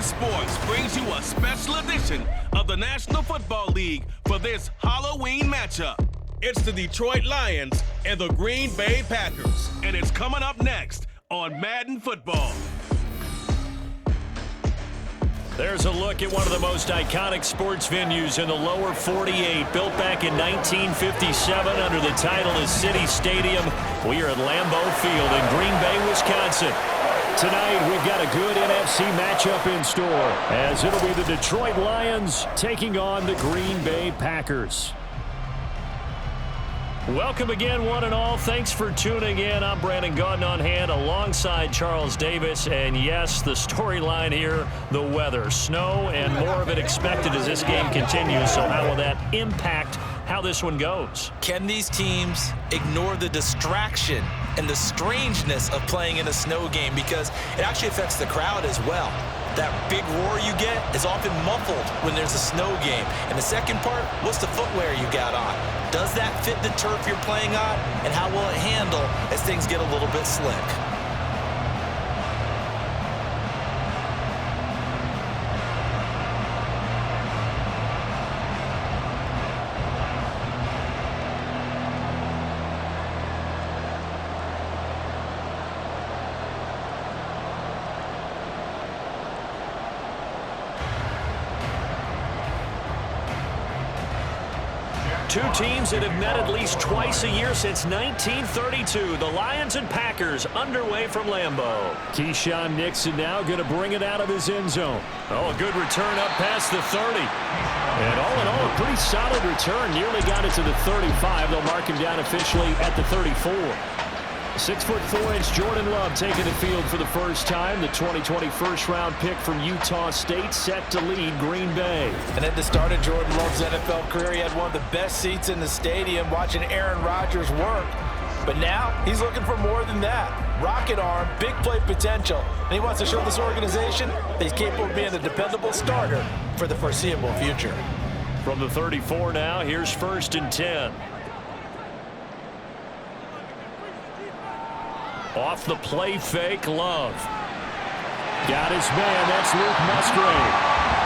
Sports brings you a special edition of the National Football League for this Halloween matchup. It's the Detroit Lions and the Green Bay Packers, and it's coming up next on Madden Football. There's a look at one of the most iconic sports venues in the lower 48, built back in 1957 under the title of City Stadium. We are at Lambeau Field in Green Bay, Wisconsin. Tonight, we've got a good NFC matchup in store, as it'll be the Detroit Lions taking on the Green Bay Packers. Welcome again, one and all. Thanks for tuning in. I'm Brandon Gaudin on hand alongside Charles Davis. And yes, the storyline here, the weather. Snow and more of it expected as this game continues. So how will that impact how this one goes? Can these teams ignore the distraction and the strangeness of playing in a snow game? Because it actually affects the crowd as well. That big roar you get is often muffled when there's a snow game. And the second part, what's the footwear you got on? Does that fit the turf you're playing on? And how will it handle as things get a little bit slick? Two teams that have met at least twice a year since 1932. The Lions and Packers underway from Lambeau. Keyshawn Nixon now going to bring it out of his end zone. Oh, a good return up past the 30. And all in all, a pretty solid return. Nearly got it to the 35. They'll mark him down officially at the 34. 6'4" Jordan Love taking the field for the first time. The 2020 first-round pick from Utah State set to lead Green Bay. And at the start of Jordan Love's NFL career, he had one of the best seats in the stadium watching Aaron Rodgers work. But now he's looking for more than that. Rocket arm, big play potential, and he wants to show this organization that he's capable of being a dependable starter for the foreseeable future. From the 34 now, here's 1st and 10. Off the play fake, Love. Got his man, that's Luke Musgrave.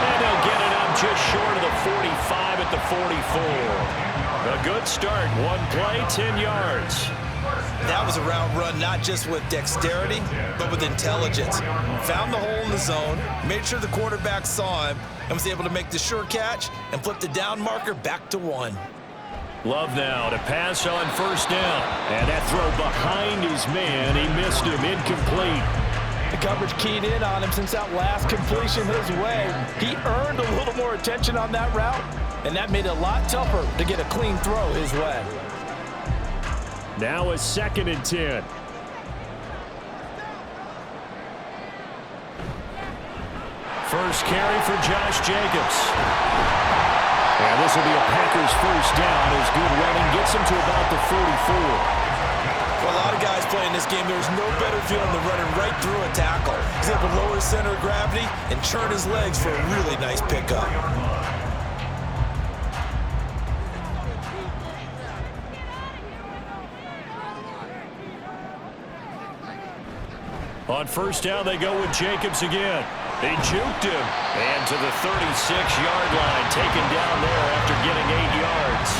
And he'll get it up just short of the 45 at the 44. A good start, one play, 10 yards. That was a route run not just with dexterity, but with intelligence. Found the hole in the zone, made sure the quarterback saw him, and was able to make the sure catch and flip the down marker back to 1. Love now to pass on 1st down. And that throw behind his man. He missed him. Incomplete. The coverage keyed in on him since that last completion his way. He earned a little more attention on that route, and that made it a lot tougher to get a clean throw his way. Now a 2nd and 10. First carry for Josh Jacobs. And this will be a Packers first down as good running gets him to about the 44. For a lot of guys playing this game, there's no better feeling than running right through a tackle. He's able to lower his center of gravity and churn his legs for a really nice pickup. On 1st down, they go with Jacobs again. They juked him. And to the 36-yard line, taken down there after getting 8 yards.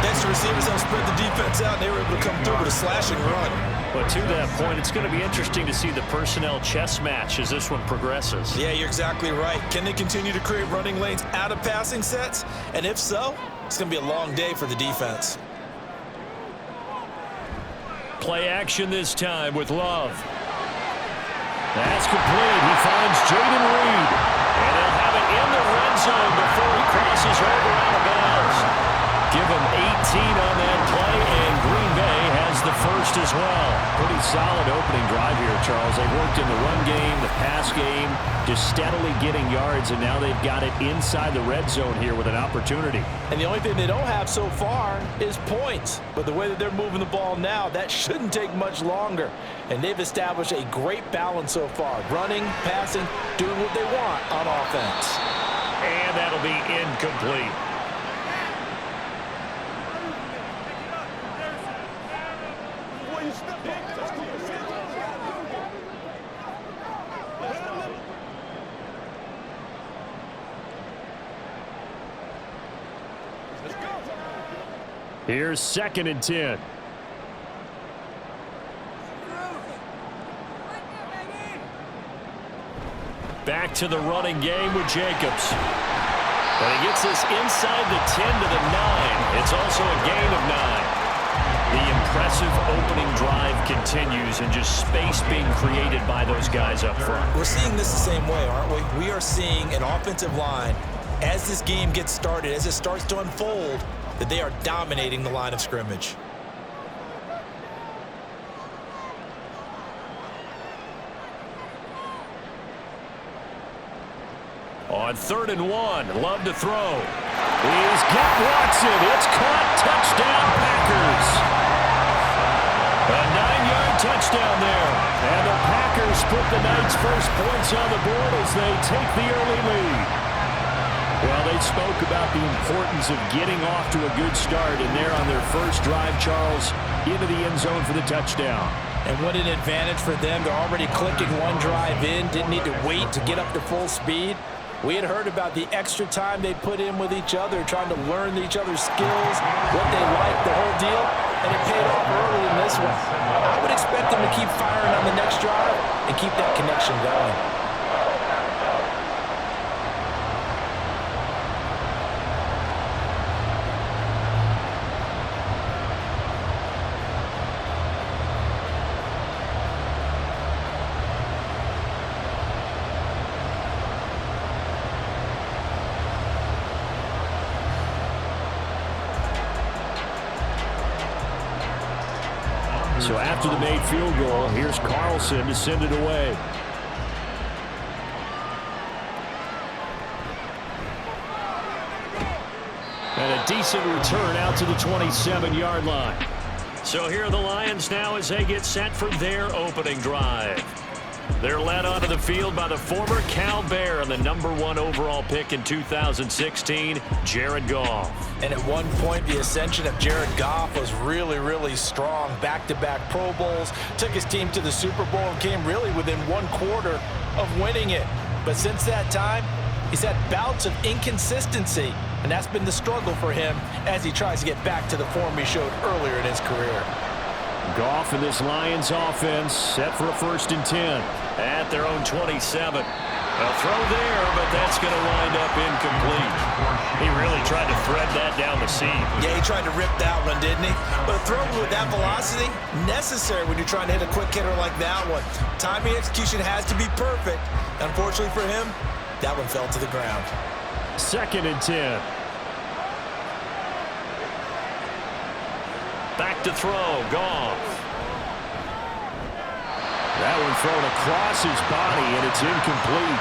Next, receivers have spread the defense out, and they were able to come through with a slashing run. But to that point, it's going to be interesting to see the personnel chess match as this one progresses. Yeah, you're exactly right. Can they continue to create running lanes out of passing sets? And if so, it's going to be a long day for the defense. Play action this time with Love. That's complete. He finds Jaden Reed. And he'll have it in the red zone before he crosses over out of bounds. Give him 18 on that play, and Green Bay has the first as well. Pretty solid opening drive here, Charles. They've worked in the run game, the pass game, just steadily getting yards, and now they've got it inside the red zone here with an opportunity. And the only thing they don't have so far is points. But the way that they're moving the ball now, that shouldn't take much longer. And they've established a great balance so far. Running, passing, doing what they want on offense. And that'll be incomplete. Here's 2nd and 10. Back to the running game with Jacobs. But he gets this inside the 10 to the 9. It's also a gain of 9. The impressive opening drive continues and just space being created by those guys up front. We're seeing this the same way, aren't we? We are seeing an offensive line, as this game gets started, as it starts to unfold, that they are dominating the line of scrimmage. On 3rd and 1, Love to throw. He's got Watson. It's caught. Touchdown, Packers. A 9-yard touchdown there. And the Packers put the night's first points on the board as they take the early lead. Well, they spoke about the importance of getting off to a good start, and they're on their first drive, Charles, into the end zone for the touchdown. And what an advantage for them. They're already clicking one drive in, didn't need to wait to get up to full speed. We had heard about the extra time they put in with each other, trying to learn each other's skills, what they like, the whole deal, and it paid off early in this one. I would expect them to keep firing on the next drive and keep that connection going. So after the made field goal, here's Carlson to send it away. And a decent return out to the 27-yard line. So here are the Lions now as they get set for their opening drive. They're led onto the field by the former Cal Bear and the #1 overall pick in 2016, Jared Goff. And at one point, the ascension of Jared Goff was really, really strong. Back-to-back Pro Bowls, took his team to the Super Bowl and came really within 1/4 of winning it. But since that time, he's had bouts of inconsistency, and that's been the struggle for him as he tries to get back to the form he showed earlier in his career. Goff and this Lions offense set for a 1st and 10 at their own 27. A throw there, but that's going to wind up incomplete. He really tried to thread that down the seam. Yeah, he tried to rip that one, didn't he? But a throw with that velocity, necessary when you're trying to hit a quick hitter like that one. Timing execution has to be perfect. Unfortunately for him, that one fell to the ground. 2nd and 10. Back to throw, Goff. That one thrown across his body, and it's incomplete.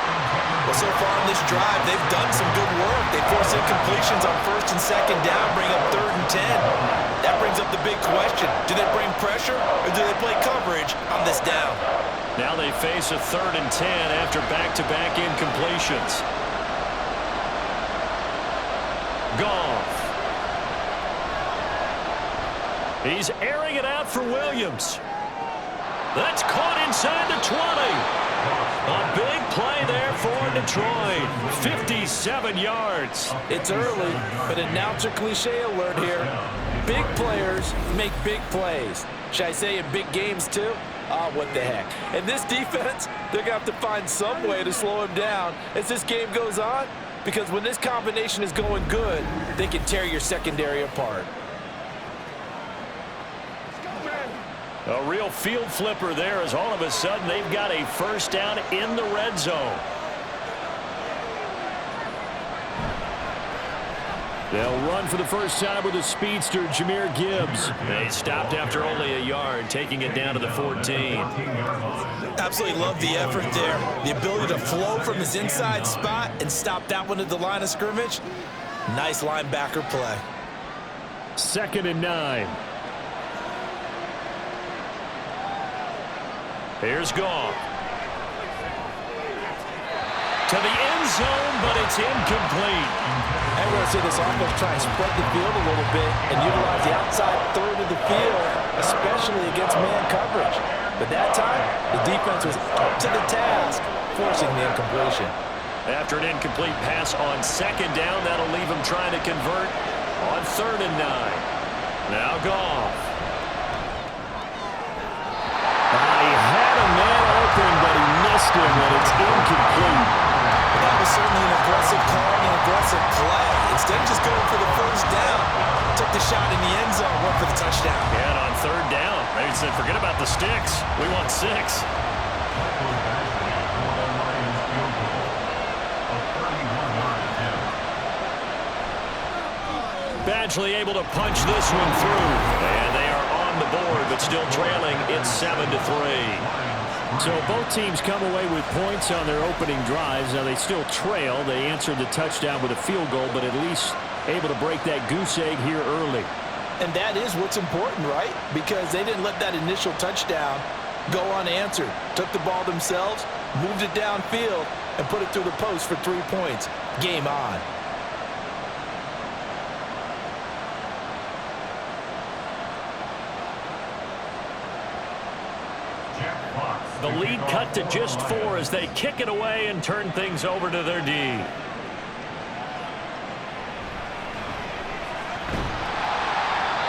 Well, so far in this drive, they've done some good work. They force incompletions on 1st and 2nd down, bring up 3rd and 10. That brings up the big question. Do they bring pressure, or do they play coverage on this down? Now they face a 3rd and 10 after back-to-back incompletions. Goff. He's airing it out for Williams. That's caught inside the 20. A big play there for Detroit. 57 yards. It's early, but announcer cliche alert here. Big players make big plays. Should I say in big games too? What the heck. And this defense, they're going to have to find some way to slow him down as this game goes on, because when this combination is going good, they can tear your secondary apart. A real field flipper there as all of a sudden they've got a 1st down in the red zone. They'll run for the first time with a speedster, Jahmyr Gibbs. They stopped after only a yard, taking it down to the 14. Absolutely love the effort there. The ability to flow from his inside spot and stop that one at the line of scrimmage. Nice linebacker play. 2nd and 9. Here's Goff. To the end zone, but it's incomplete. I'm going to see this offense try and spread the field a little bit and utilize the outside 3rd of the field, especially against man coverage. But that time, the defense was up to the task, forcing the incompletion. After an incomplete pass on 2nd down, that'll leave him trying to convert on 3rd and 9. Now Goff. He had a man open, but he missed him, and it's incomplete. That was certainly an aggressive call and an aggressive play. Instead of just going for the first down, took the shot in the end zone, went for the touchdown. Yeah, and on third down, they said, forget about the sticks. We want 6. Badgley able to punch this one through. And they are on the board, but still trailing. It's 7-3. So both teams come away with points on their opening drives. Now they still trail. They answered the touchdown with a field goal, but at least able to break that goose egg here early. And that is what's important, right? Because they didn't let that initial touchdown go unanswered. Took the ball themselves, moved it downfield, and put it through the post for 3 points. Game on. The lead cut to just 4 as they kick it away and turn things over to their D.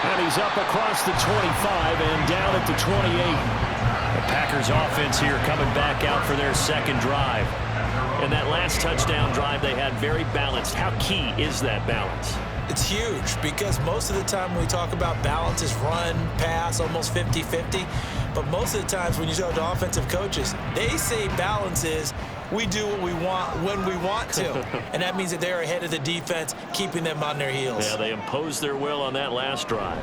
And he's up across the 25 and down at the 28. The Packers offense here coming back out for their second drive. And that last touchdown drive they had very balanced. How key is that balance? It's huge because most of the time when we talk about balance is run, pass, almost 50-50. But most of the times when you talk to offensive coaches, they say balance is we do what we want when we want to. And that means that they're ahead of the defense, keeping them on their heels. Yeah, they imposed their will on that last drive.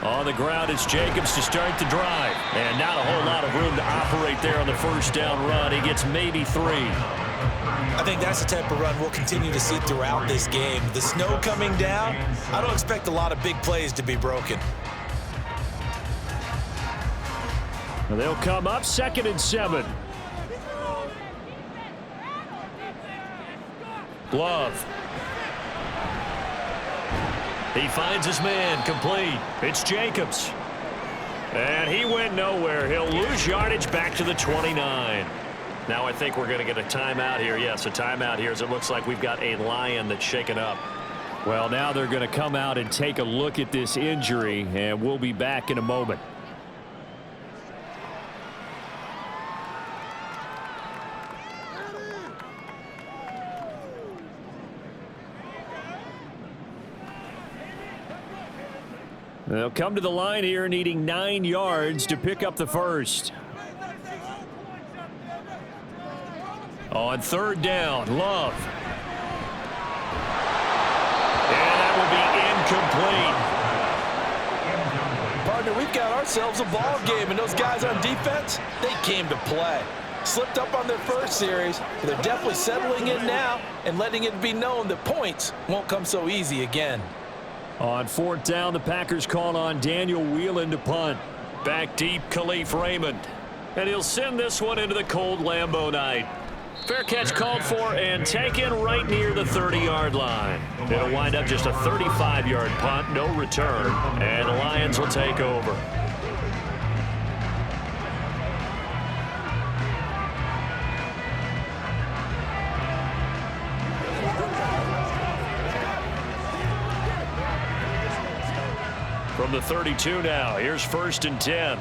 On the ground, it's Jacobs to start the drive. And not a whole lot of room to operate there on the first down run. He gets maybe 3. I think that's the type of run we'll continue to see throughout this game. The snow coming down, I don't expect a lot of big plays to be broken. They'll come up 2nd and 7. Love. He finds his man, complete. It's Jacobs. And he went nowhere. He'll lose yardage back to the 29. Now I think we're going to get a timeout here. Yes, a timeout here as it looks like we've got a Lion that's shaken up. Well, now they're going to come out and take a look at this injury, and we'll be back in a moment. They'll come to the line here needing 9 yards to pick up the first. On third down, Love. And that will be incomplete. Partner, we've got ourselves a ball game, and those guys on defense, they came to play. Slipped up on their first series, but they're definitely settling in now and letting it be known that points won't come so easy again. On fourth down, the Packers call on Daniel Whelan to punt. Back deep, Khalif Raymond. And he'll send this one into the cold Lambeau night. Fair catch called for and taken right near the 30-yard line. It'll wind up just a 35-yard punt, no return, and the Lions will take over. From the 32 now, here's 1st and 10.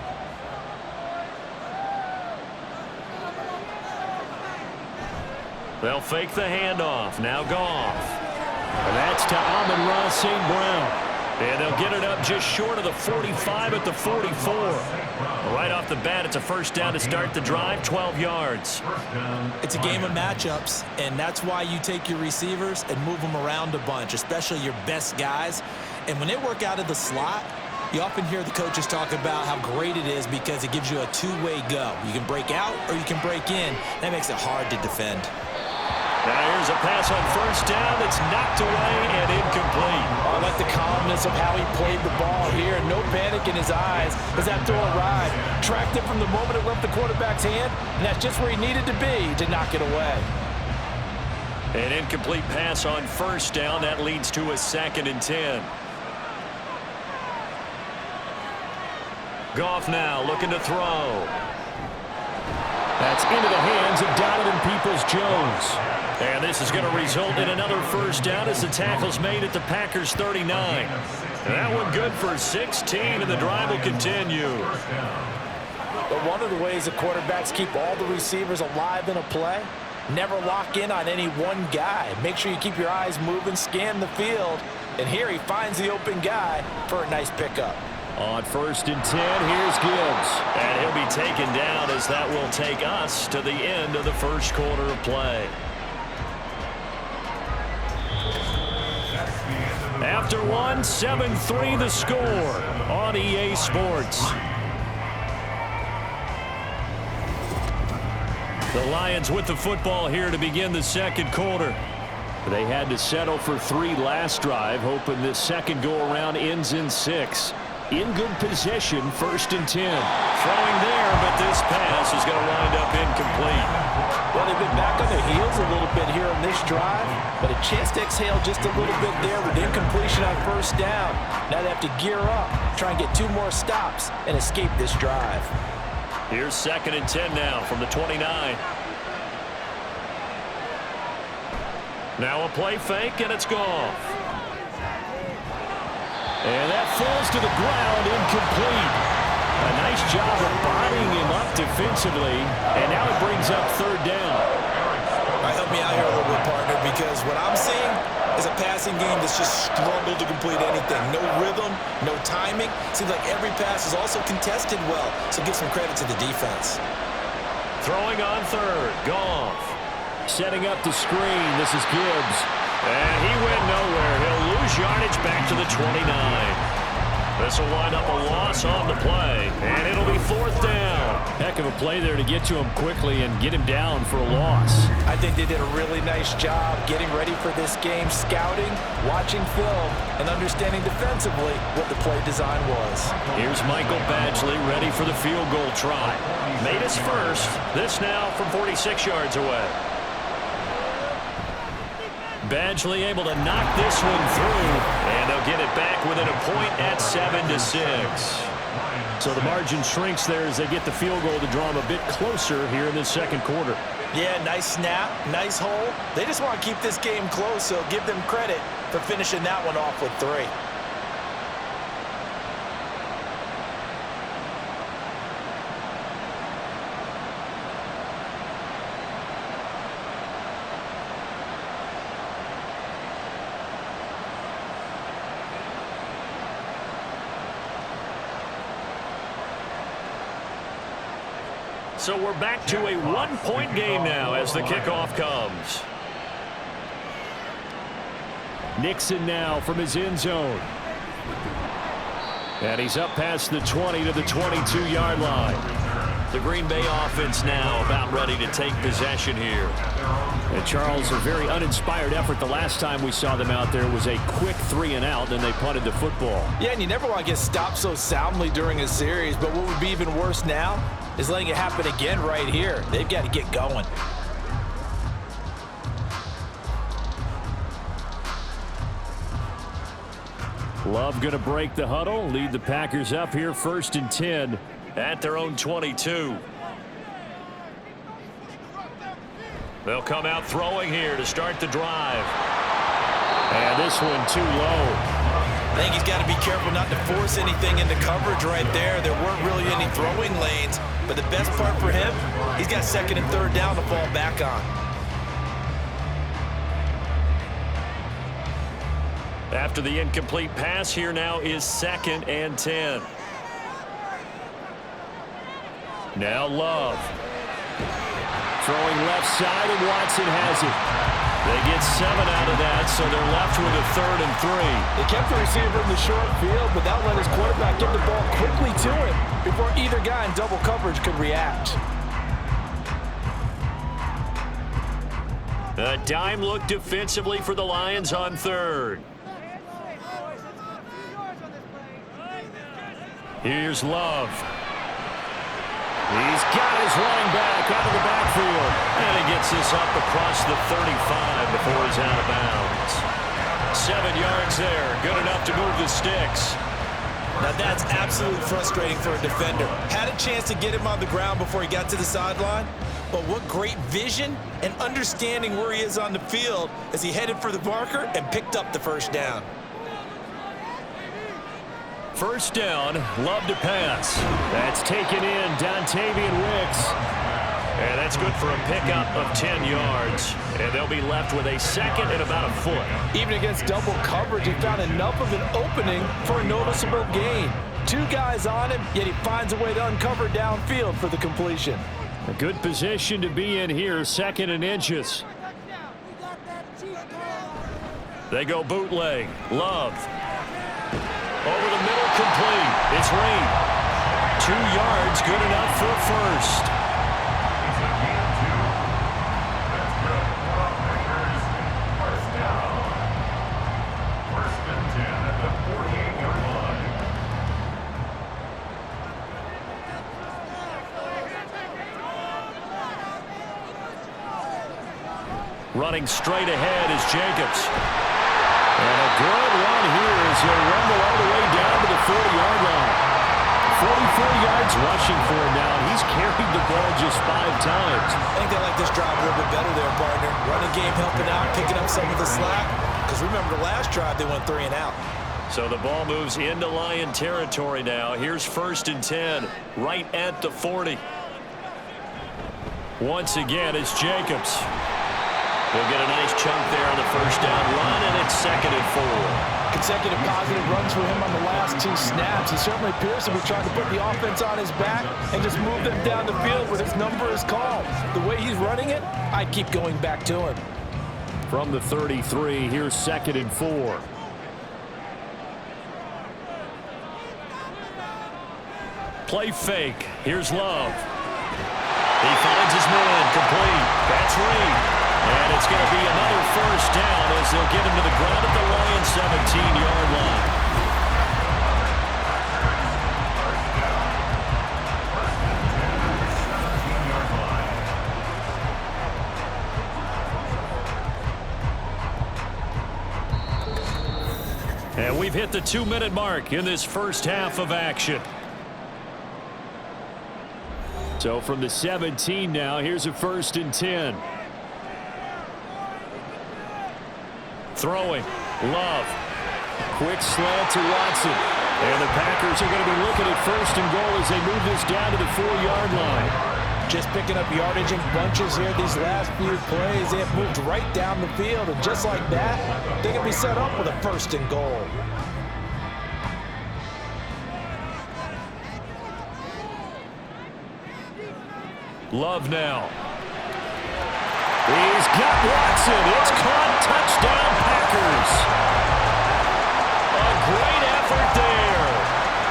They'll fake the handoff. Now Goff. And that's to Amon-Ra St. Brown. And they'll get it up just short of the 45 at the 44. Right off the bat, it's a first down to start the drive, 12 yards. It's a game of matchups, and that's why you take your receivers and move them around a bunch, especially your best guys. And when they work out of the slot, you often hear the coaches talk about how great it is because it gives you a two-way go. You can break out or you can break in. That makes it hard to defend. Now here's a pass on first down that's knocked away and incomplete. I like the calmness of how he played the ball here. No panic in his eyes as that throw arrived. Tracked it from the moment it left the quarterback's hand, and that's just where he needed to be to knock it away. An incomplete pass on first down. That leads to a 2nd and 10. Goff now looking to throw. That's into the hands of Donovan Peoples-Jones. And this is going to result in another first down as the tackle's made at the Packers' 39. And that one good for 16, and the drive will continue. But one of the ways the quarterbacks keep all the receivers alive in a play, never lock in on any one guy. Make sure you keep your eyes moving, scan the field. And here he finds the open guy for a nice pickup. On 1st and 10, here's Gibbs. And he'll be taken down as that will take us to the end of the first quarter of play. After one, 7-3 the score on EA Sports. The Lions with the football here to begin the second quarter. They had to settle for 3 last drive, hoping this second go-around ends in 6. In good position, 1st and 10. Throwing there, but this pass is going to wind up incomplete. Well, they've been back on their heels a little bit here on this drive, but a chance to exhale just a little bit there with incompletion on 1st down. Now they have to gear up, try and get 2 more stops, and escape this drive. Here's 2nd and 10 now from the 29. Now a play fake, and it's gone. And that falls to the ground, incomplete. A nice job of bodying him up defensively, and now it brings up 3rd down. All right, help me out here a little bit, partner, because what I'm seeing is a passing game that's just struggled to complete anything. No rhythm, no timing. Seems like every pass is also contested well, so give some credit to the defense. Throwing on 3rd, Goff. Setting up the screen, this is Gibbs. And he went nowhere. He'll lose yardage back to the 29. This will wind up a loss on the play, and it'll be 4th down. Heck of a play there to get to him quickly and get him down for a loss. I think they did a really nice job getting ready for this game, scouting, watching film, and understanding defensively what the play design was. Here's Michael Badgley ready for the field goal try. Made his first. This now from 46 yards away. Badgley able to knock this one through, and they'll get it back within a point at 7-6. So the margin shrinks there as they get the field goal to draw them a bit closer here in the second quarter. Yeah, nice snap, nice hole. They just want to keep this game close, so give them credit for finishing that one off with 3. So we're back to a 1-point game now as the kickoff comes. Nixon now from his end zone. And he's up past the 20 to the 22-yard line. The Green Bay offense now about ready to take possession here. And Charles, a very uninspired effort the last time we saw them out there was a quick 3-and-out, then they punted the football. Yeah, and you never want to get stopped so soundly during a series, but what would be even worse now is letting it happen again right here. They've got to get going. Love going to break the huddle, lead the Packers up here 1st and 10 at their own 22. They'll come out throwing here to start the drive. And this one too low. I think he's got to be careful not to force anything into coverage right there. There weren't really any throwing lanes, but the best part for him, he's got 2nd and 3rd down to fall back on. After the incomplete pass, here now is 2nd and 10. Now Love. Throwing left side, and Watson has it. They get 7 out of that, so they're left with a 3rd and 3. They kept the receiver in the short field, but that let his quarterback get the ball quickly to him before either guy in double coverage could react. A dime look defensively for the Lions on 3rd. Here's Love. He's got his running back out of the backfield. And he gets this up across the 35 before he's out of bounds. 7 yards there. Good enough to move the sticks. Now that's absolutely frustrating for a defender. Had a chance to get him on the ground before he got to the sideline, but what great vision and understanding where he is on the field as he headed for the marker and picked up the first down. First down, Love to pass. That's taken in, Dontavian Wicks. And that's good for a pickup of 10 yards. And they'll be left with a second and about a foot. Even against double coverage, he found enough of an opening for a noticeable gain. 2 guys on him, yet he finds a way to uncover downfield for the completion. A good position to be in here, second and inches. They go bootleg. Love. Over the middle, complete. It's Reed. 2 yards, good enough for a first. Running straight ahead is Jacobs. And a good run here as he'll rumble all the way down to the 40-yard line. 44 yards rushing for him now. He's carried the ball just 5 times. I think they like this drive a little bit better there, partner. Running game helping out, picking up some of the slack. Because remember, the last drive they went 3 and out. So the ball moves into Lion territory now. Here's 1st and 10, right at the 40. Once again, it's Jacobs. He'll get a nice chunk there on the first down run, and it's 2nd and 4. Consecutive positive runs for him on the last 2 snaps. He certainly appears to be trying to put the offense on his back and just move them down the field when his number is called. The way he's running it, I'd keep going back to him. From the 33, here's 2nd and 4. Play fake. Here's Love. He finds his man, complete. That's Reed. And it's going to be another first down as they'll get him to the ground at the Lions' 17-yard line. And we've hit the 2-minute mark in this first half of action. So from the 17 now, here's a 1st and 10. Throwing. Love. Quick slant to Watson. And the Packers are going to be looking at 1st and goal as they move this down to the 4-yard line. Just picking up yardage in bunches here these last few plays. They have moved right down the field, and just like that, they can be set up with a 1st and goal. Love now. He's got Watson. It's caught. Touchdown, Packers. A great effort there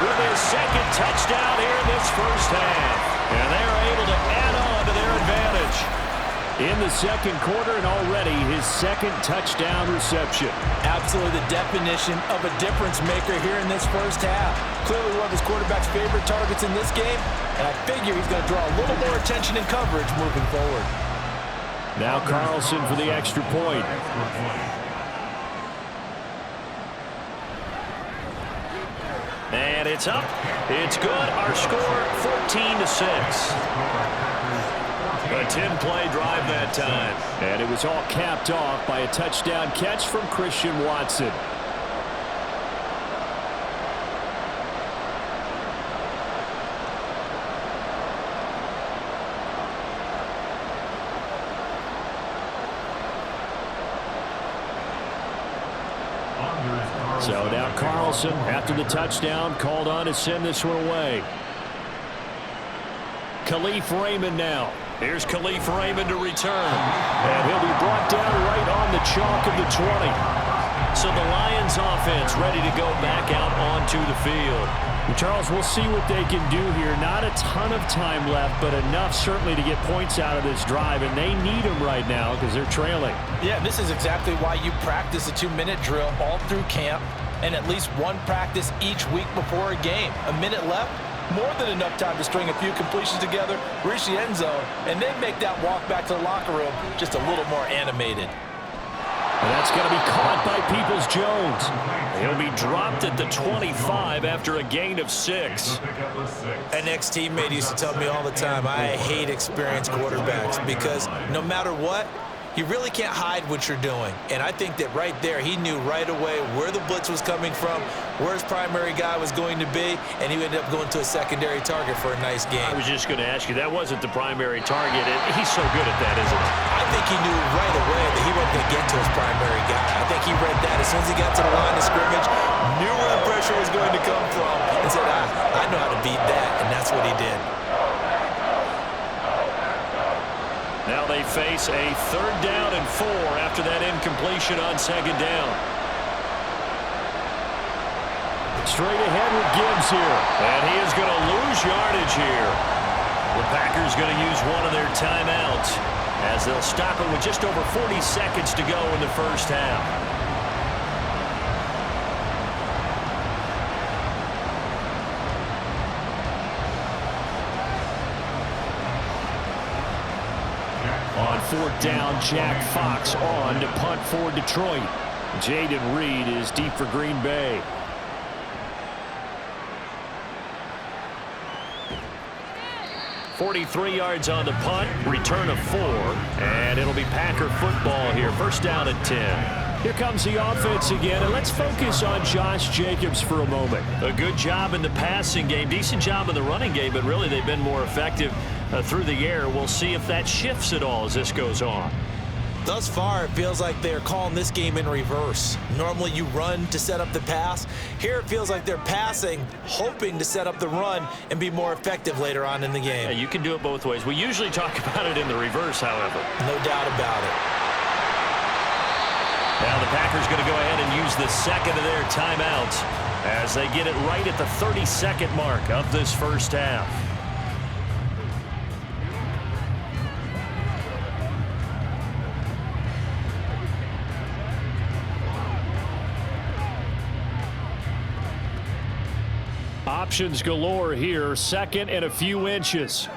with his 2nd touchdown here in this first half. And they're able to add on to their advantage. In the 2nd quarter and already his 2nd touchdown reception. Absolutely the definition of a difference maker here in this first half. Clearly one of his quarterback's favorite targets in this game. And I figure he's going to draw a little more attention and coverage moving forward. Now Carlson for the extra point. And it's up. It's good. Our score, 14-6. A 10-play drive that time. And it was all capped off by a touchdown catch from Christian Watson. So now Carlson, after the touchdown, called on to send this one away. Khalif Raymond now. Here's Khalif Raymond to return. And he'll be brought down right on the chalk of the 20. So the Lions offense ready to go back out onto the field. And Charles, we'll see what they can do here. Not a ton of time left, but enough certainly to get points out of this drive. And they need them right now because they're trailing. Yeah, this is exactly why you practice a 2-minute drill all through camp and at least one practice each week before a game. A minute left, more than enough time to string a few completions together, reach the end zone, and then make that walk back to the locker room just a little more animated. And that's going to be caught by Peoples-Jones. He'll be dropped at the 25 after a gain of 6. An ex-teammate used to tell me all the time, I hate experienced quarterbacks because no matter what, you really can't hide what you're doing. And I think that right there, he knew right away where the blitz was coming from, where his primary guy was going to be, and he ended up going to a secondary target for a nice game. I was just going to ask you, that wasn't the primary target, and he's so good at that, isn't he? I think he knew right away that he wasn't going to get to his primary guy. I think he read that as soon as he got to the line of scrimmage, knew where the pressure was going to come from, and said, I know how to beat that, and that's what he did. Now they face a 3rd down and 4 after that incompletion on 2nd down. Straight ahead with Gibbs here. And he is going to lose yardage here. The Packers going to use one of their timeouts as they'll stop it with just over 40 seconds to go in the first half. On 4th down, Jack Fox on to punt for Detroit. Jaden Reed is deep for Green Bay. .43 yards on the punt, return of 4, and it'll be Packer football here. 1st down at 10. Here comes the offense again, and let's focus on Josh Jacobs for a moment. A good job in the passing game, decent job in the running game, but really they've been more effective through the air. We'll see if that shifts at all as this goes on. Thus far, it feels like they're calling this game in reverse. Normally you run to set up the pass. Here it feels like they're passing, hoping to set up the run and be more effective later on in the game. Yeah, you can do it both ways. We usually talk about it in the reverse, however. No doubt about it. Now the Packers going to go ahead and use the 2nd of their timeouts as they get it right at the 32nd mark of this first half. Options galore here, 2nd and a few inches.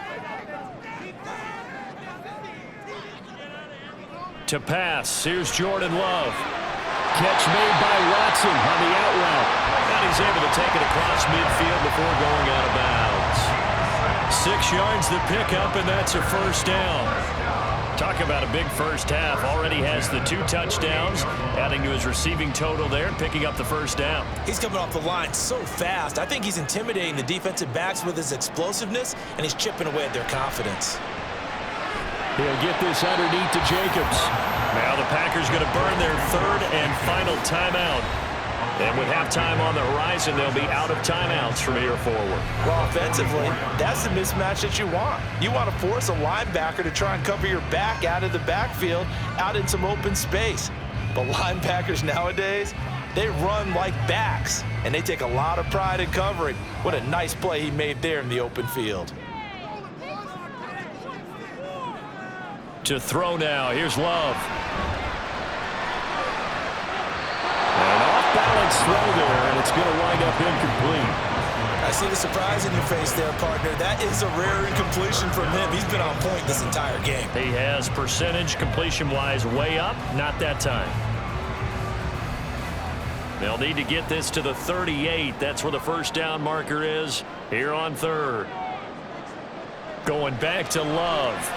To pass, here's Jordan Love. Catch made by Watson on the out route. And he's able to take it across midfield before going out of bounds. 6 yards to pick up, and that's a 1st down. Talk about a big first half. Already has the 2 touchdowns, adding to his receiving total there, picking up the 1st down. He's coming off the line so fast. I think he's intimidating the defensive backs with his explosiveness, and he's chipping away at their confidence. He'll get this underneath to Jacobs. Now the Packers going to burn their 3rd and final timeout. And with halftime on the horizon, they'll be out of timeouts from here forward. Well, offensively, that's the mismatch that you want. You want to force a linebacker to try and cover your back out of the backfield, out in some open space. But linebackers nowadays, they run like backs, and they take a lot of pride in covering. What a nice play he made there in the open field. To throw now, here's Love. Balance throw there, and it's going to wind up incomplete. I see the surprise in your face there, partner. That is a rare incompletion from him. He's been on point this entire game. He has percentage completion-wise way up, not that time. They'll need to get this to the 38. That's where the 1st down marker is here on 3rd. Going back to Love.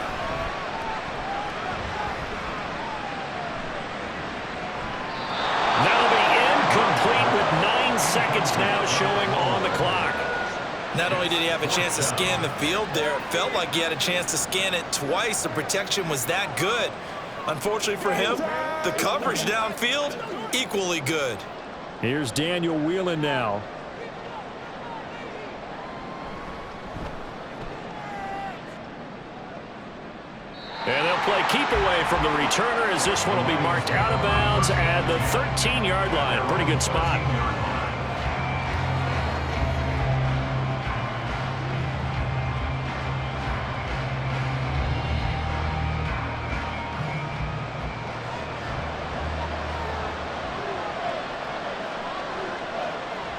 Complete with 9 seconds now showing on the clock. Not only did he have a chance to scan the field there, it felt like he had a chance to scan it twice. The protection was that good. Unfortunately for him, the coverage downfield, equally good. Here's Daniel Whelan now. And they'll play keep away from the returner as this one will be marked out of bounds at the 13-yard line. A pretty good spot.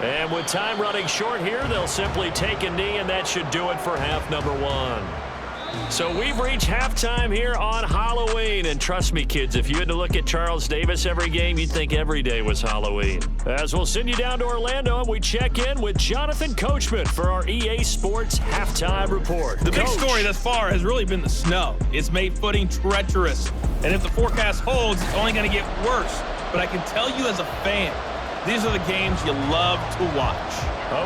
And with time running short here, they'll simply take a knee, and that should do it for half number 1. So we've reached halftime here on Halloween. And trust me, kids, if you had to look at Charles Davis every game, you'd think every day was Halloween. As we'll send you down to Orlando, and we check in with Jonathan Coachman for our EA Sports Halftime Report. The big story thus far has really been the snow. It's made footing treacherous. And if the forecast holds, it's only going to get worse. But I can tell you as a fan, these are the games you love to watch.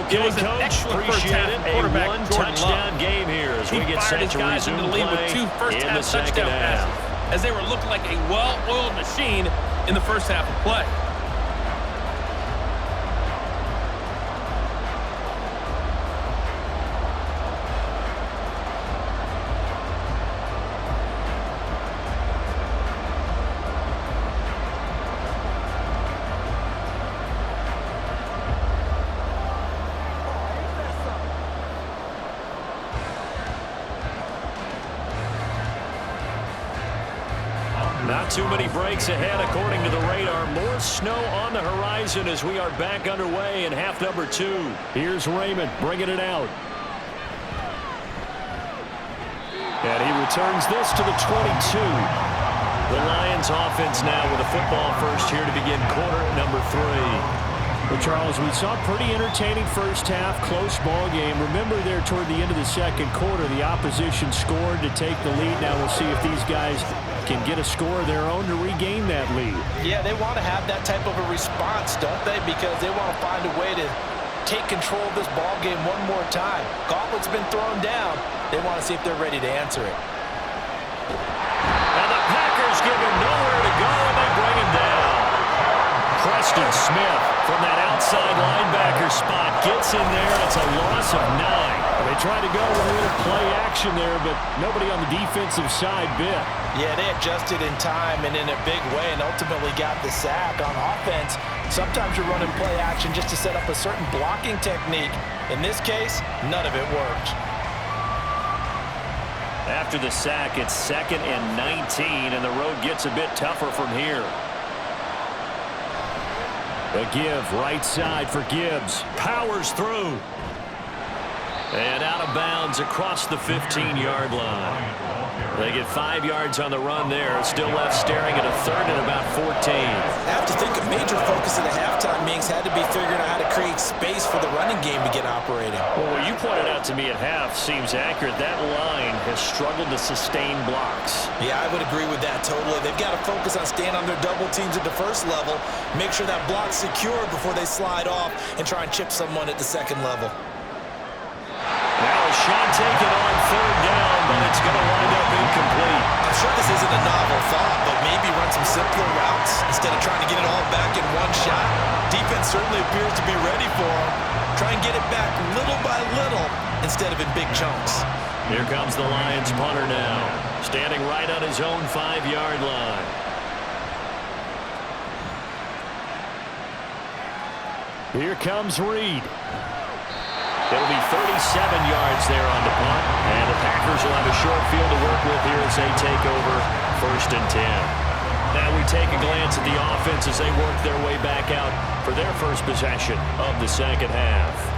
Okay, it was an Coach, excellent first appreciate half. it. A one-touchdown game here as we get set to resume into the lead play with two first-half in the second touchdown half. passes, as they were looking like a well-oiled machine in the first half of play. Not too many breaks ahead according to the radar. More snow on the horizon as we are back underway in half number 2. Here's Raymond bringing it out. And he returns this to the 22. The Lions offense now with a football first here to begin quarter number 3. Well, Charles, we saw a pretty entertaining first half, close ball game. Remember there toward the end of the second quarter, the opposition scored to take the lead. Now we'll see if these guys can get a score of their own to regain that lead. Yeah, they want to have that type of a response, don't they? Because they want to find a way to take control of this ball game one more time. Gauntlet's been thrown down. They want to see if they're ready to answer it. And the Packers give him nowhere to go, and they bring him down. Preston Smith from that outside linebacker spot gets in there. It's a loss of 9. They tried to go with a little play action there, but nobody on the defensive side bit. Yeah, they adjusted in time and in a big way and ultimately got the sack. On offense, sometimes you're running play action just to set up a certain blocking technique. In this case, none of it worked. After the sack, it's 2nd and 19, and the road gets a bit tougher from here. A give right side for Gibbs. Powers through. And out of bounds across the 15-yard line. They get 5 yards on the run there. Still left staring at a 3rd and about 14. I have to think a major focus of the halftime meetings had to be figuring out how to create space for the running game to get operating. Well, what you pointed out to me at half seems accurate. That line has struggled to sustain blocks. Yeah, I would agree with that totally. They've got to focus on staying on their double teams at the first level, make sure that block's secure before they slide off and try and chip someone at the second level. Now a shot taken on 3rd down, but it's going to wind up incomplete. I'm sure this isn't a novel thought, but maybe run some simpler routes instead of trying to get it all back in one shot. Defense certainly appears to be ready for them. Try and get it back little by little instead of in big chunks. Here comes the Lions punter now, standing right on his own 5-yard line. Here comes Reed. It'll be 37 yards there on the punt, and the Packers will have a short field to work with here as they take over 1st and 10. Now we take a glance at the offense as they work their way back out for their first possession of the second half.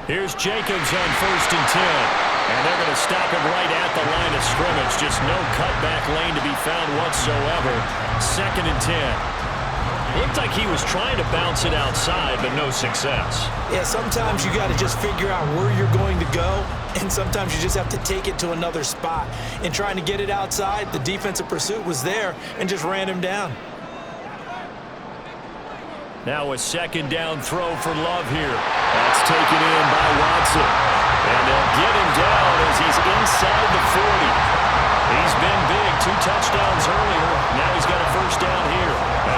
Here's Jacobs on 1st and 10. And they're going to stop him right at the line of scrimmage. Just no cutback lane to be found whatsoever. 2nd and 10. Looked like he was trying to bounce it outside, but no success. Yeah, sometimes you got to just figure out where you're going to go, and sometimes you just have to take it to another spot. In trying to get it outside, the defensive pursuit was there and just ran him down. Now a 2nd down throw for Love here. That's taken in by Watson. And they'll get him down as he's inside the 40. He's been big, 2 touchdowns earlier. Now he's got a 1st down here.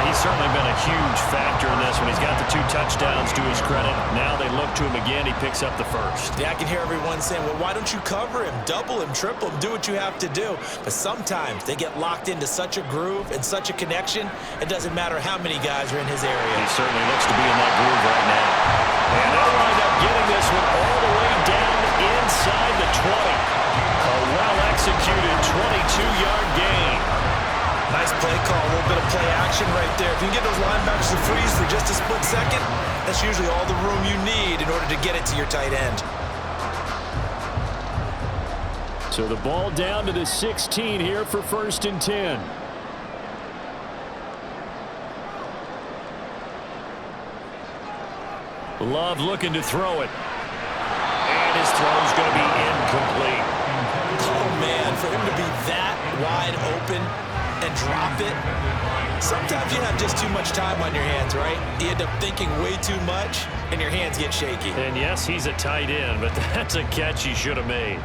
He's certainly been a huge factor in this one. He's got the 2 touchdowns to his credit. Now they look to him again. He picks up the 1st. Yeah, I can hear everyone saying, well, why don't you cover him, double him, triple him, do what you have to do. But sometimes they get locked into such a groove and such a connection, it doesn't matter how many guys are in his area. He certainly looks to be in that groove right now. And they'll wind up getting this one all the way down play action right there. If you can get those linebackers to freeze for just a split second, that's usually all the room you need in order to get it to your tight end. So the ball down to the 16 here for 1st and 10. Love looking to throw it. And his throw's going to be incomplete. Oh, man, for him to be that wide open and drop it. Sometimes you have just too much time on your hands, right? You end up thinking way too much, and your hands get shaky. And yes, he's a tight end, but that's a catch he should have made.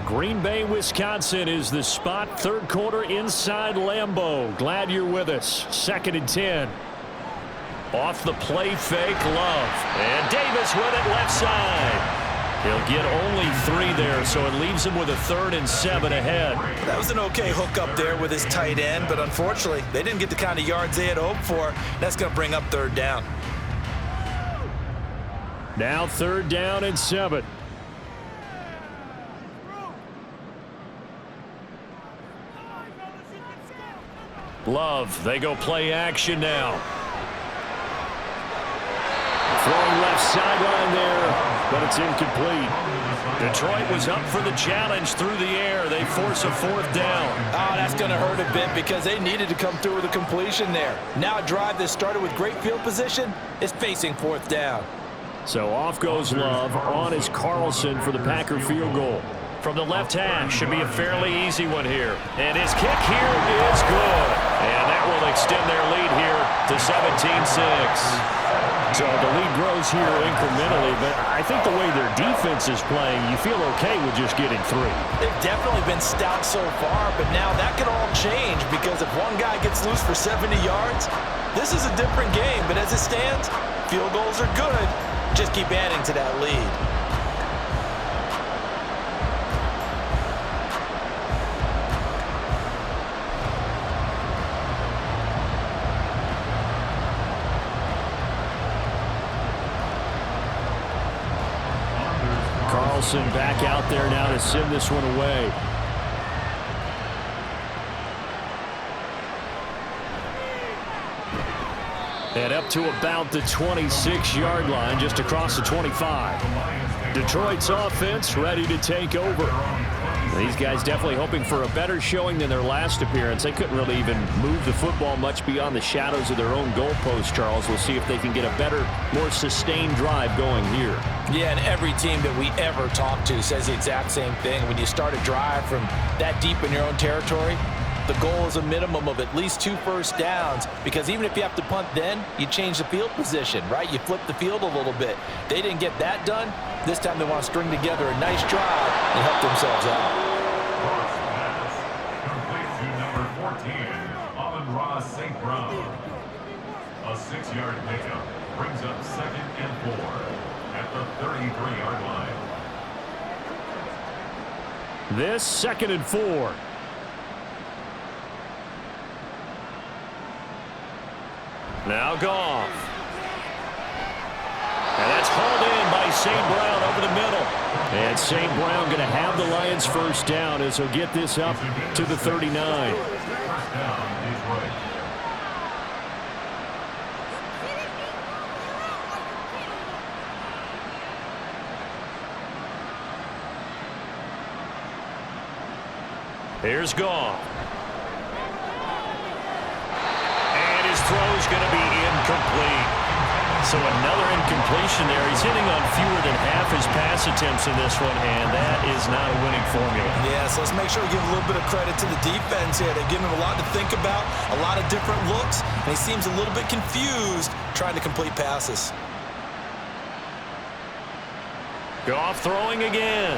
Green Bay, Wisconsin is the spot. 3rd quarter inside Lambeau. Glad you're with us. 2nd and 10. Off the play fake, Love. And Davis with it left side. He'll get only 3 there, so it leaves him with a 3rd and 7 ahead. That was an okay hook up there with his tight end, but unfortunately, they didn't get the kind of yards they had hoped for. That's going to bring up 3rd down. Now 3rd down and 7. Love, they go play action now. Throwing left sideline there, but it's incomplete. Detroit was up for the challenge through the air. They force a 4th down. Oh, that's going to hurt a bit because they needed to come through with a completion there. Now a drive that started with great field position is facing 4th down. So off goes Love. On is Carlson for the Packer field goal. From the left hash, should be a fairly easy one here. And his kick here is good. And that will extend their lead here to 17-6. So the lead grows here incrementally, but I think the way their defense is playing, you feel okay with just getting 3. They've definitely been stout so far, but now that could all change because if one guy gets loose for 70 yards, this is a different game. But as it stands, field goals are good. Just keep adding to that lead. Carlson back out there now to send this one away. And up to about the 26-yard line, just across the 25. Detroit's offense ready to take over. These guys definitely hoping for a better showing than their last appearance. They couldn't really even move the football much beyond the shadows of their own goalpost, Charles. We'll see if they can get a better, more sustained drive going here. Yeah, and every team that we ever talk to says the exact same thing. When you start a drive from that deep in your own territory, the goal is a minimum of at least 2 first downs, because even if you have to punt then, you change the field position, right? You flip the field a little bit. They didn't get that done. This time they want to string together a nice drive and help themselves out. A 6-yard pickup brings up 2nd and 4 at the 33-yard line. This 2nd and 4. Now Goff. And that's hauled in by St. Brown over the middle. And St. Brown going to have the Lions first down as he'll get this up to the 39. First down, Detroit. Here's Goff. And his throw's going to be incomplete. So another incompletion there. He's hitting on fewer than half his pass attempts in this one, and that is not a winning formula. Yeah, so let's make sure we give a little bit of credit to the defense here. They've given him a lot to think about, a lot of different looks, and he seems a little bit confused trying to complete passes. Goff throwing again.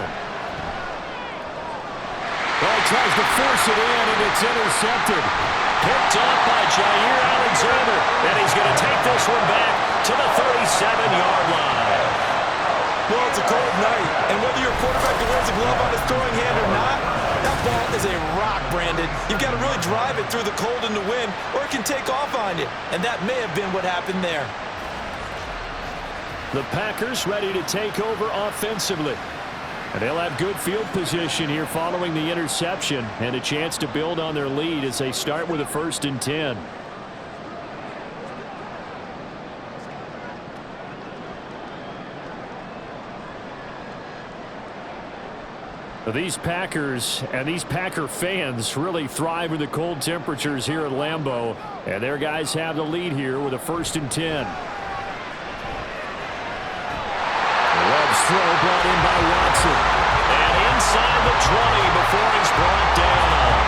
Well, he tries to force it in, and it's intercepted. Picked up by Jair Alexander, and he's going to take this one back to the 37-yard line. Well, it's a cold night, and whether you're a quarterback that wears a glove on his throwing hand or not, that ball is a rock, Brandon. You've got to really drive it through the cold and the wind, or it can take off on you, and that may have been what happened there. The Packers ready to take over offensively. And they'll have good field position here following the interception and a chance to build on their lead as they start with a 1st and 10. These Packers and these Packer fans really thrive in the cold temperatures here at Lambeau. And their guys have the lead here with a 1st and 10. Webb's throw brought in by Watson. And inside the 20 before he's brought down.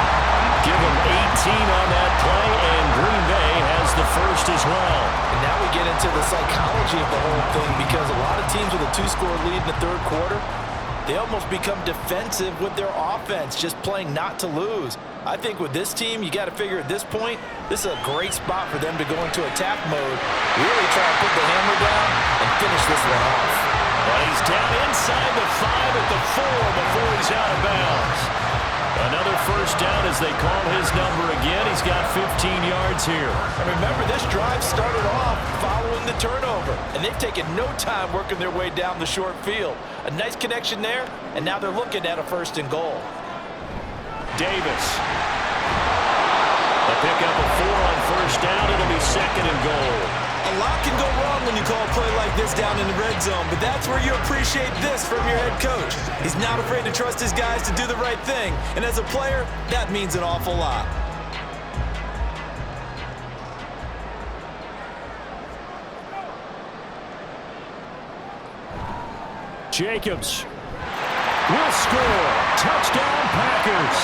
Give him 18 on that play, and Green Bay has the first as well. And now we get into the psychology of the whole thing, because a lot of teams with a 2-score lead in the third quarter, they almost become defensive with their offense, just playing not to lose. I think with this team, you got to figure at this point, this is a great spot for them to go into attack mode, really try to put the hammer down and finish this one off. But he's down inside the 5 at the 4 before he's out of bounds. Another first down as they call his number again. He's got 15 yards here. And remember, this drive started off following the turnover, and they've taken no time working their way down the short field. A nice connection there, and now they're looking at a 1st and goal. Davis. A pickup of 4 on first down. It'll be 2nd and goal. A lot can go wrong when you call a play like this down in the red zone, but that's where you appreciate this from your head coach. He's not afraid to trust his guys to do the right thing, and as a player, that means an awful lot. Jacobs will score. Touchdown, Packers.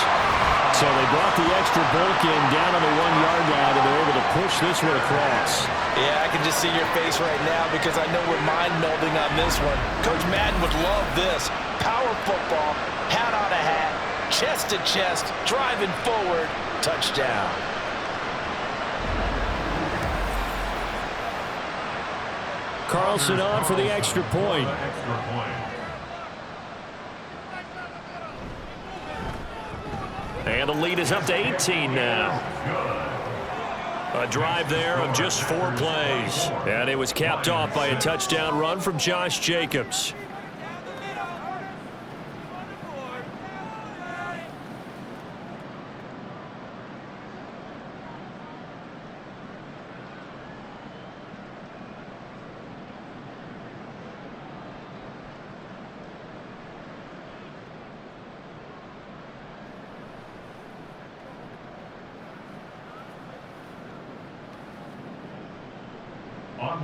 So they brought the extra bulk in down on the 1-yard line, and they're able to push this one across. Yeah, I can just see your face right now because I know we're mind-melding on this one. Coach Madden would love this. Power football, hat on a hat, chest to chest, driving forward, touchdown. Carlson on for the extra point. And the lead is up to 18 now. A drive there of just 4 plays. And it was capped off by a touchdown run from Josh Jacobs.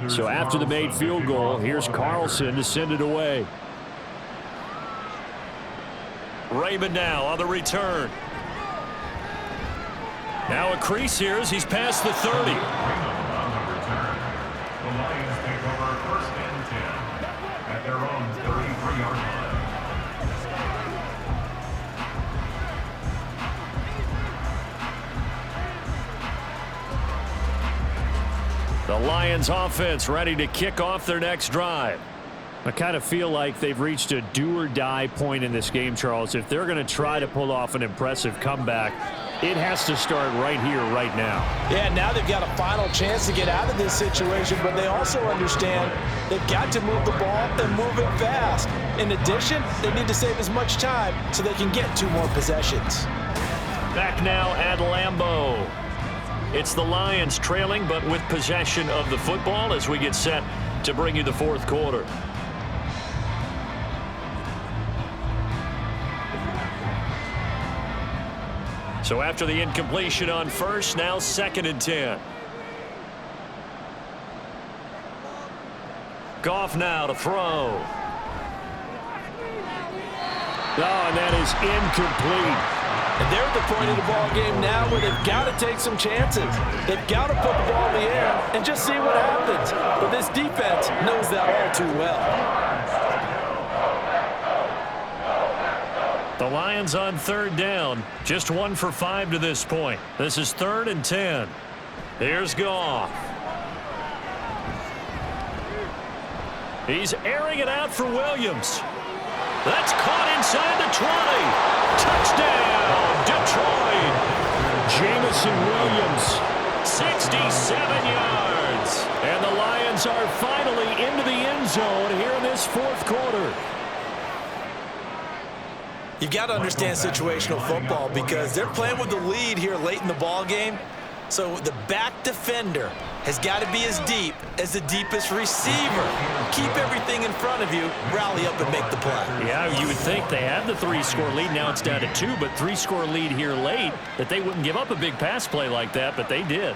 So after the made field goal, here's Carlson to send it away. Raymond now on the return. Now a crease here as he's past the 30. The Lions take over 1st and 10 at their own 33-yard line. The Lions offense ready to kick off their next drive. I kind of feel like they've reached a do-or-die point in this game, Charles. If they're going to try to pull off an impressive comeback, it has to start right here, right now. Yeah, now they've got a final chance to get out of this situation, but they also understand they've got to move the ball and move it fast. In addition, they need to save as much time so they can get 2 more possessions. Back now at Lambeau. It's the Lions trailing, but with possession of the football as we get set to bring you the 4th quarter. So after the incompletion on first, now 2nd and 10. Goff now to throw. Oh, and that is incomplete. And they're at the point of the ball game now where they've got to take some chances. They've got to put the ball in the air and just see what happens. But this defense knows that all too well. The Lions on 3rd down. Just 1 for 5 to this point. This is 3rd and 10. Here's Goff. He's airing it out for Williams. That's caught inside the 20. Touchdown, Detroit. Jamison Williams, 67 yards. And the Lions are finally into the end zone here in this 4th quarter. You've got to understand situational football because they're playing with the lead here late in the ball game. So the back defender has got to be as deep as the deepest receiver. Keep everything in front of you, rally up and make the play. Yeah, you would think they had the 3-score lead. Now it's down to 2, but 3-score lead here late, that they wouldn't give up a big pass play like that, but they did.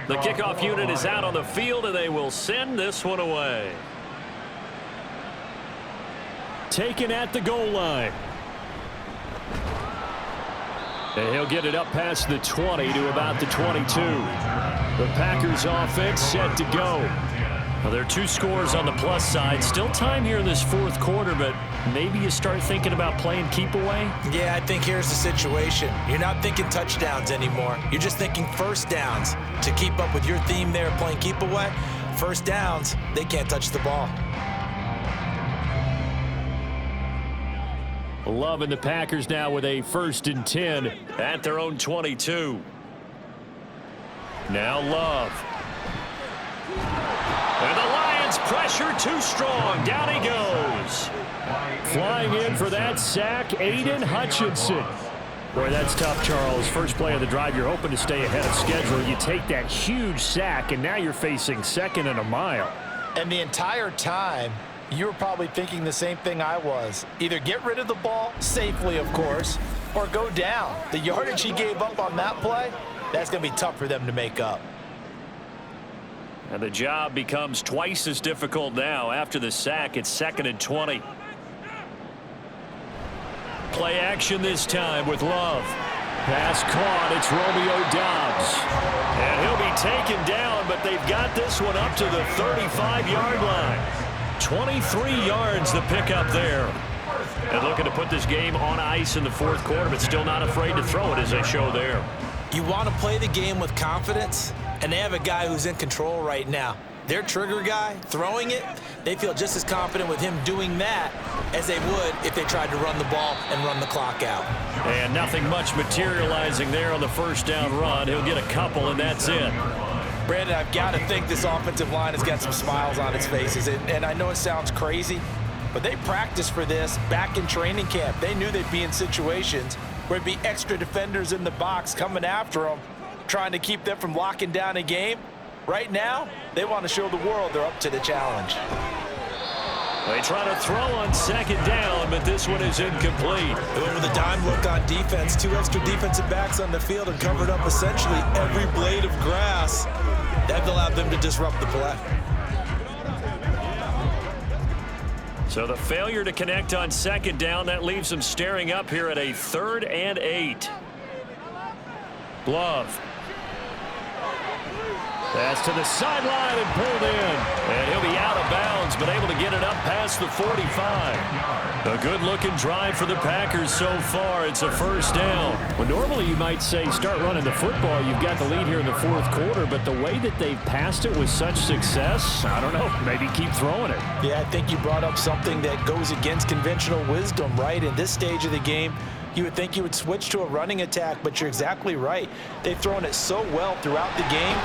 The kickoff unit is out on the field, and they will send this one away. Taken at the goal line. And he'll get it up past the 20 to about the 22. The Packers offense set to go. Well, there are 2 scores on the plus side. Still time here in this 4th quarter, but maybe you start thinking about playing keep away? Yeah, I think here's the situation. You're not thinking touchdowns anymore. You're just thinking first downs. To keep up with your theme there, playing keep away, first downs, they can't touch the ball. Love and the Packers now with a 1st and 10 at their own 22. Now Love. And the Lions pressure too strong. Down he goes. Flying in for that sack, Aiden Hutchinson. Boy, that's tough, Charles. First play of the drive, you're hoping to stay ahead of schedule. You take that huge sack, and now you're facing 2nd and a mile. And the entire time, you were probably thinking the same thing I was. Either get rid of the ball, safely, of course, or go down. The yardage he gave up on that play, that's going to be tough for them to make up. And the job becomes twice as difficult now. After the sack, it's 2nd and 20. Play action this time with Love. Pass caught. It's Romeo Doubs. And he'll be taken down, but they've got this one up to the 35-yard line. 23 yards the pickup there. And looking to put this game on ice in the 4th quarter, but still not afraid to throw it as they show there. You want to play the game with confidence, and they have a guy who's in control right now. Their trigger guy throwing it, they feel just as confident with him doing that as they would if they tried to run the ball and run the clock out. And nothing much materializing there on the 1st down run. He'll get a couple, and that's it. Brandon, I've got to think this offensive line has got some smiles on its faces. And I know it sounds crazy, but they practiced for this back in training camp. They knew they'd be in situations where it'd be extra defenders in the box coming after them, trying to keep them from locking down a game. Right now, they want to show the world they're up to the challenge. They try to throw on 2nd down, but this one is incomplete. Over the dime look on defense, 2 extra defensive backs on the field and covered up essentially every blade of grass. That allowed them to disrupt the play. So the failure to connect on 2nd down, that leaves them staring up here at a 3rd and 8. Love. Pass to the sideline and pulled in. And he'll be out of bounds, but able to get it up past the 45. A good-looking drive for the Packers so far. It's a 1st down. Well, normally you might say start running the football. You've got the lead here in the 4th quarter, but the way that they've passed it with such success, I don't know, maybe keep throwing it. Yeah, I think you brought up something that goes against conventional wisdom, right? In this stage of the game, you would think you would switch to a running attack, but you're exactly right. They've thrown it so well throughout the game.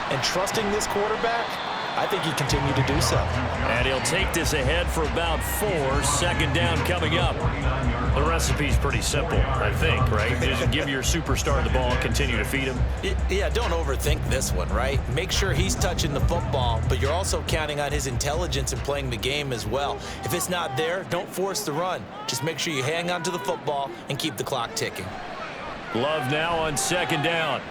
And trusting this quarterback, I think he continued to do so. And he'll take this ahead for about 4. 2nd down coming up. The recipe's pretty simple, I think, right? Just give your superstar the ball and continue to feed him. Yeah, don't overthink this one, right? Make sure he's touching the football, but you're also counting on his intelligence in playing the game as well. If it's not there, don't force the run. Just make sure you hang on to the football and keep the clock ticking. Love now on 2nd down.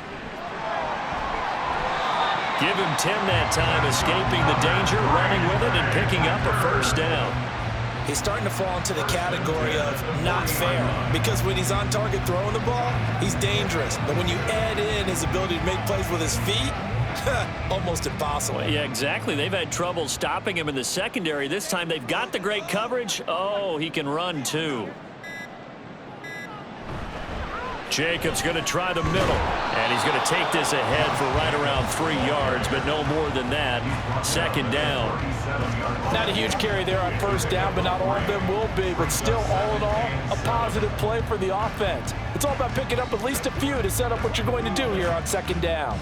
Give him 10 that time, escaping the danger, running with it, and picking up a 1st down. He's starting to fall into the category of not fair, because when he's on target throwing the ball, he's dangerous. But when you add in his ability to make plays with his feet, almost impossible. Well, yeah, exactly. They've had trouble stopping him in the secondary. This time they've got the great coverage. Oh, he can run too. Jacobs going to try the middle, and he's going to take this ahead for right around 3 yards, but no more than that. Second down. Not a huge carry there on first down, but not all of them will be. But still, all in all, a positive play for the offense. It's all about picking up at least a few to set up what you're going to do here on second down.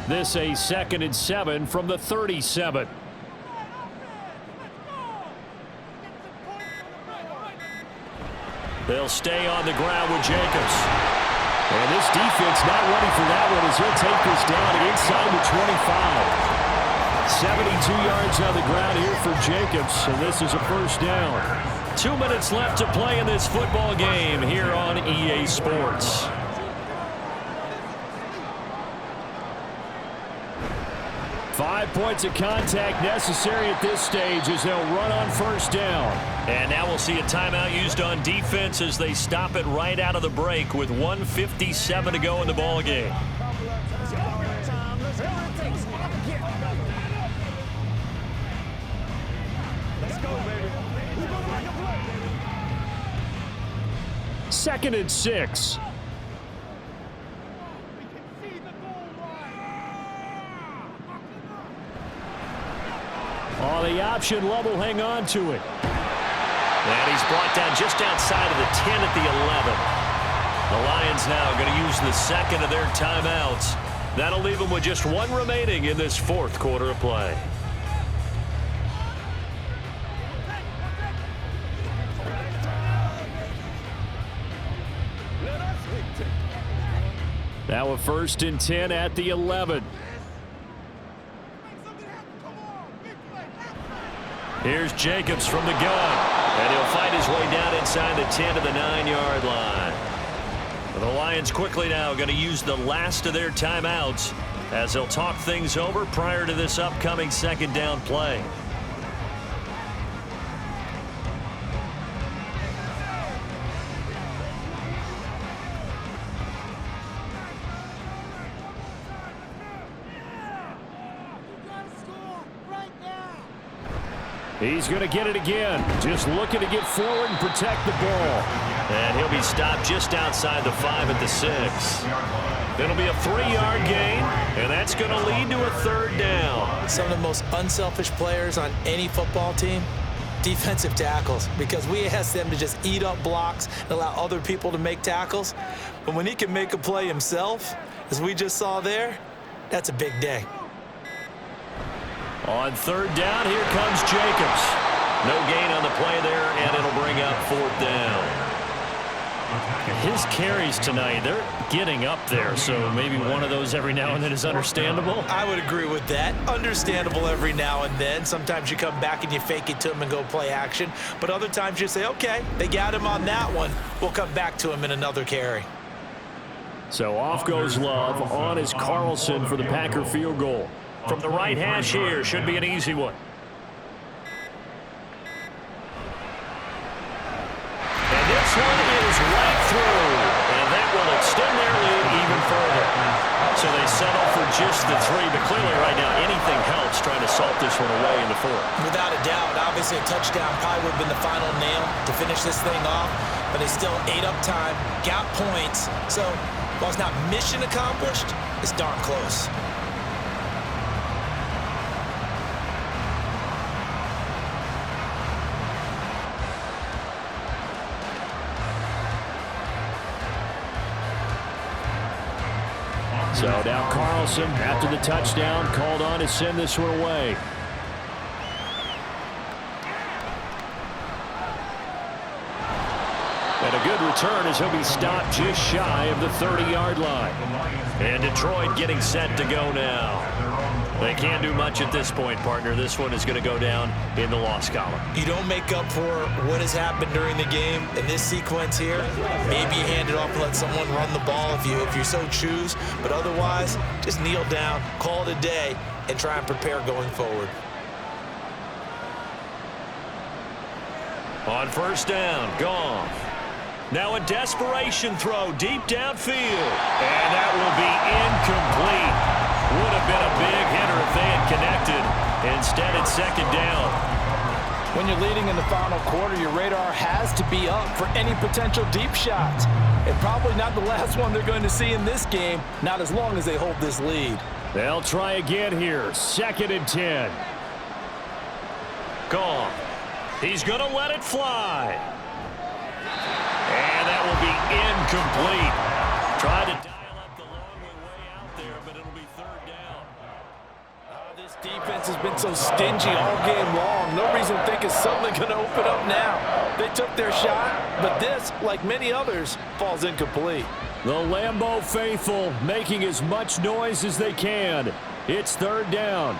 This a 2nd and 7 from the 37. They'll stay on the ground with Jacobs. And this defense not ready for that one as he'll take this down inside the 25. 72 yards on the ground here for Jacobs, and this is a first down. 2 minutes left to play in this football game here on EA Sports. Five points of contact necessary at this stage as they'll run on first down. And now we'll see a timeout used on defense as they stop it right out of the break with 1:57 to go in the ball game. Second and 6. On the option level, hang on to it. And he's brought down just outside of the 10 at the 11. The Lions now going to use the second of their timeouts. That'll leave them with just one remaining in this fourth quarter of play. Now a 1st and 10 at the 11. Here's Jacobs from the gun, and he'll fight his way down inside the 10 to the 9-yard line. The Lions quickly now going to use the last of their timeouts as they'll talk things over prior to this upcoming second down play. He's going to get it again. Just looking to get forward and protect the ball. And he'll be stopped just outside the 5 at the 6. It'll be a 3-yard gain, and that's going to lead to a third down. Some of the most unselfish players on any football team, defensive tackles, because we ask them to just eat up blocks and allow other people to make tackles. But when he can make a play himself, as we just saw there, that's a big day. On third down, here comes Jacobs. No gain on the play there, and it'll bring up fourth down. His carries tonight, they're getting up there, so maybe one of those every now and then is understandable. I would agree with that. Understandable every now and then. Sometimes you come back and you fake it to him and go play action. But other times you say, okay, they got him on that one. We'll come back to him in another carry. So off goes Love. On is Carlson for the Packer field goal. From the right hash here, should be an easy one. And this one is right through, and that will extend their lead even further. So they settle for just the 3, but clearly right now anything helps trying to salt this one away in the 4th. Without a doubt, obviously a touchdown probably would have been the final nail to finish this thing off, but they still ate up time, got points. So while it's not mission accomplished, it's darn close. So now Carlson, after the touchdown, called on to send this one away. And a good return as he'll be stopped just shy of the 30-yard line. And Detroit getting set to go now. They can't do much at this point, partner. This one is going to go down in the loss column. You don't make up for what has happened during the game in this sequence here. Maybe you hand it off and let someone run the ball if you so choose. But otherwise, just kneel down, call it a day, and try and prepare going forward. On first down, Goff. Now a desperation throw deep downfield. And that will be incomplete. Would have been a big hitter if they had connected. Instead, it's second down. When you're leading in the final quarter, your radar has to be up for any potential deep shots. And probably not the last one they're going to see in this game, not as long as they hold this lead. They'll try again here. 2nd and 10. Gone. He's going to let it fly. And that will be incomplete. Tried to dial up the long way out there, but it'll be 3rd down. This defense has been so stingy all game long. No reason to think it's suddenly going to open up now. They took their shot, but this, like many others, falls incomplete. The Lambeau faithful making as much noise as they can. It's 3rd down.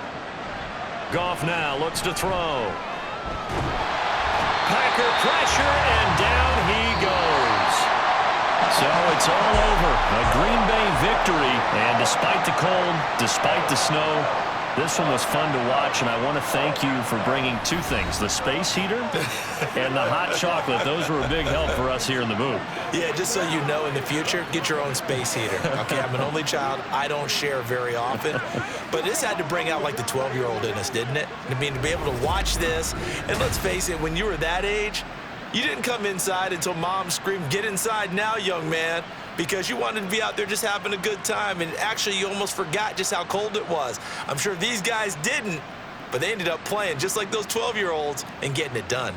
Goff now looks to throw. Packer pressure, and down he goes. So it's all over. A Green Bay victory. And despite the cold, despite the snow, this one was fun to watch, and I want to thank you for bringing 2 things, the space heater and the hot chocolate. Those were a big help for us here in the booth. Yeah, just so you know, in the future, get your own space heater. Okay, I'm an only child. I don't share very often. But this had to bring out, like, the 12-year-old in us, didn't it? I mean, to be able to watch this, and let's face it, when you were that age, you didn't come inside until Mom screamed, "Get inside now, young man," because you wanted to be out there just having a good time, and actually you almost forgot just how cold it was. I'm sure these guys didn't, but they ended up playing just like those 12-year-olds and getting it done.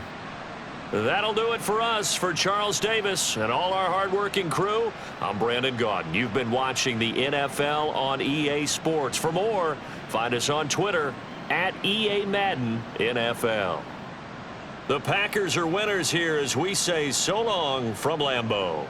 That'll do it for us. For Charles Davis and all our hardworking crew, I'm Brandon Gaudin. You've been watching the NFL on EA Sports. For more, find us on Twitter at EA Madden NFL. The Packers are winners here as we say so long from Lambeau.